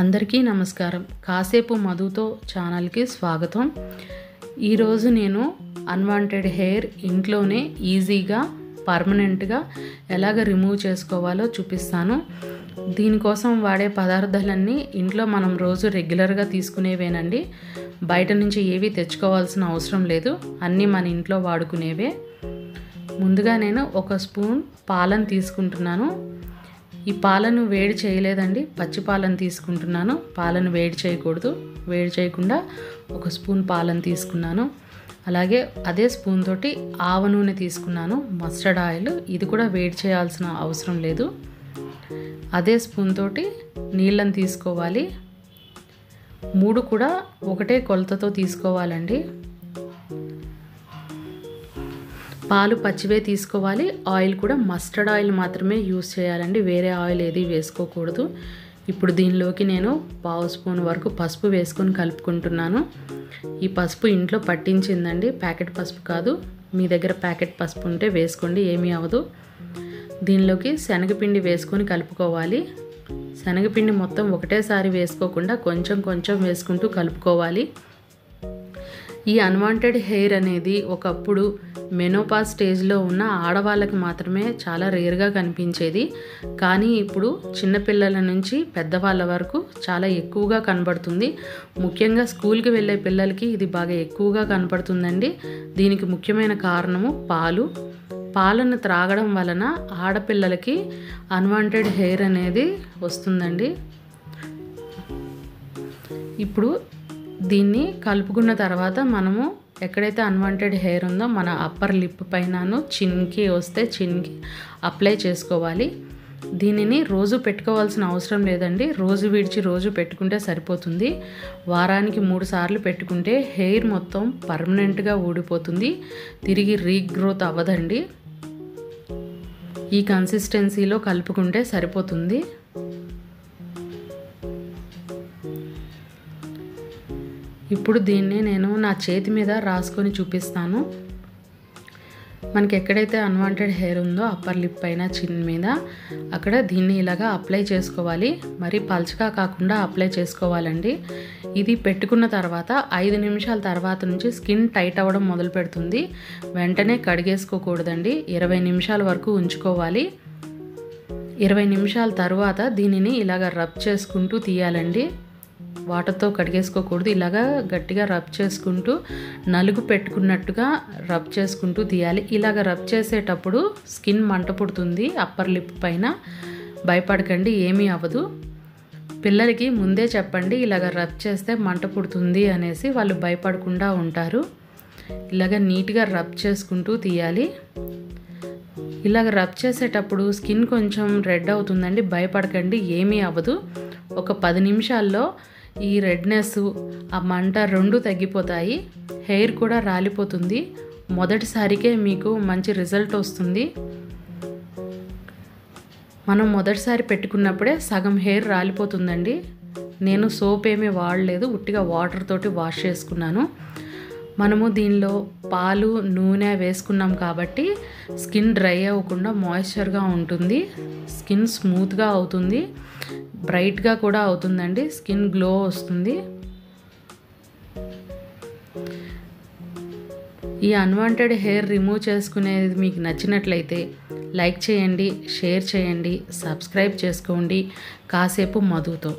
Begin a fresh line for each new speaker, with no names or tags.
అందరికీ నమస్కారం. కాసేపు మధుతో ఛానల్కి స్వాగతం. ఈరోజు నేను అన్వాంటెడ్ హెయిర్ ఇంట్లోనే ఈజీగా పర్మనెంట్గా ఎలాగ రిమూవ్ చేసుకోవాలో చూపిస్తాను. దీనికోసం వాడే పదార్థాలన్నీ ఇంట్లో మనం రోజు రెగ్యులర్గా తీసుకునేవేనండి. బయట నుంచి ఏవి తెచ్చుకోవాల్సిన అవసరం లేదు, అన్నీ మన ఇంట్లో వాడుకునేవే. ముందుగా నేను 1 స్పూన్ పాలను తీసుకుంటున్నాను. ఈ పాలను వేడి చేయలేదండి, పచ్చి పాలను తీసుకుంటున్నాను. పాలను వేడి చేయకూడదు, వేడి చేయకుండా 1 స్పూన్ పాలను తీసుకున్నాను. అలాగే అదే స్పూన్ తోటి ఆవ నూనె తీసుకున్నాను, మస్టర్డ్ ఆయిల్. ఇది కూడా వేడి చేయాల్సిన అవసరం లేదు. అదే స్పూన్ తోటి నీళ్ళని తీసుకోవాలి. 3 కూడా ఒకటే కొలతతో తీసుకోవాలండి. పాలు పచ్చివే తీసుకోవాలి. ఆయిల్ కూడా మస్టర్డ్ ఆయిల్ మాత్రమే యూస్ చేయాలండి, వేరే ఆయిల్ ఏది వేసుకోకూడదు. ఇప్పుడు దీనిలోకి నేను 1/2 స్పూన్ వరకు పసుపు వేసుకొని కలుపుకుంటున్నాను. ఈ పసుపు ఇంట్లో పట్టించిందండి, ప్యాకెట్ పసుపు కాదు. మీ దగ్గర ప్యాకెట్ పసుపు ఉంటే వేసుకోండి, ఏమీ అవ్వదు. దీనిలోకి శనగపిండి వేసుకొని కలుపుకోవాలి. శనగపిండి మొత్తం ఒకటేసారి వేసుకోకుండా కొంచెం కొంచెం వేసుకుంటూ కలుపుకోవాలి. ఈ అన్వాంటెడ్ హెయిర్ అనేది ఒకప్పుడు మెనోపాజ్ స్టేజ్లో ఉన్న ఆడవాళ్ళకి మాత్రమే చాలా రేర్గా కనిపించేది. కానీ ఇప్పుడు చిన్నపిల్లల నుంచి పెద్దవాళ్ళ వరకు చాలా ఎక్కువగా కనబడుతుంది. ముఖ్యంగా స్కూల్కి వెళ్ళే పిల్లలకి ఇది బాగా ఎక్కువగా కనపడుతుందండి. దీనికి ముఖ్యమైన కారణము పాలను త్రాగడం వలన ఆడపిల్లలకి అన్వాంటెడ్ హెయిర్ అనేది వస్తుందండి. ఇప్పుడు దీన్ని కలుపుకున్న తర్వాత మనము ఎక్కడైతే అన్వాంటెడ్ హెయిర్ ఉందో మన అప్పర్ లిప్ పైనను చిన్కి వస్తే చిన్కి అప్లై చేసుకోవాలి. దీనిని రోజు పెట్టుకోవాల్సిన అవసరం లేదండి, రోజు విడిచి రోజు పెట్టుకుంటే సరిపోతుంది. వారానికి 3 సార్లు పెట్టుకుంటే హెయిర్ మొత్తం పర్మనెంట్గా ఊడిపోతుంది, తిరిగి రీగ్రోత్ అవ్వదండి. ఈ కన్సిస్టెన్సీలో కలుపుకుంటే సరిపోతుంది. ఇప్పుడు దీన్ని నేను నా చేతి మీద రాసుకొని చూపిస్తాను. మనకి ఎక్కడైతే అన్వాంటెడ్ హెయిర్ ఉందో అప్పర్ లిప్ పైన చిన్ మీద అక్కడ దీన్ని ఇలాగా అప్లై చేసుకోవాలి. మరి పల్చగా కాకుండా అప్లై చేసుకోవాలండి. ఇది పెట్టుకున్న తర్వాత 5 నిమిషాల తర్వాత నుంచి స్కిన్ టైట్ అవ్వడం మొదలు పెడుతుంది. వెంటనే కడిగేసుకోకూడదండి, 20 నిమిషాల వరకు ఉంచుకోవాలి. 20 నిమిషాల తర్వాత దీనిని ఇలాగ రబ్ చేసుకుంటూ తీయాలండి. వాటర్తో కడిగేసుకోకూడదు, ఇలాగా గట్టిగా రబ్ చేసుకుంటూ నలుగు పెట్టుకున్నట్టుగా రబ్ చేసుకుంటూ తీయాలి. ఇలాగ రబ్ చేసేటప్పుడు స్కిన్ మంట పుడుతుంది అప్పర్ లిప్ పైన. భయపడకండి, ఏమీ అవ్వదు. పిల్లలకి ముందే చెప్పండి, ఇలాగ రబ్ చేస్తే మంట పుడుతుంది అనేసి, వాళ్ళు భయపడకుండా ఉంటారు. ఇలాగ నీట్గా రబ్ చేసుకుంటూ తీయాలి. ఇలాగ రబ్ చేసేటప్పుడు స్కిన్ కొంచెం రెడ్ అవుతుందండి, భయపడకండి, ఏమీ అవ్వదు. ఒక 10 నిమిషాల్లో ఈ రెడ్నెస్, ఆ మంట 2 తగ్గిపోతాయి. హెయిర్ కూడా రాలిపోతుంది. మొదటిసారికే మీకు మంచి రిజల్ట్ వస్తుంది. మనం మొదటిసారి పెట్టుకున్నప్పుడే సగం హెయిర్ రాలిపోతుందండి. నేను సోప్ ఏమీ వాడలేదు, ఉట్టిగా వాటర్ తోటి వాష్ చేసుకున్నాను. మనము దీనిలో పాలు నూనె వేసుకున్నాం కాబట్టి స్కిన్ డ్రై అవ్వకుండా మాయిశ్చర్గా ఉంటుంది. స్కిన్ స్మూత్గా అవుతుంది, బ్రైట్గా కూడా అవుతుందండి. స్కిన్ గ్లో వస్తుంది. ఈ అన్వాంటెడ్ హెయిర్ రిమూవ్ చేసుకునేది మీకు నచ్చినట్లయితే లైక్ చేయండి, షేర్ చేయండి, సబ్స్క్రైబ్ చేసుకోండి. కాసేపు మధుతో.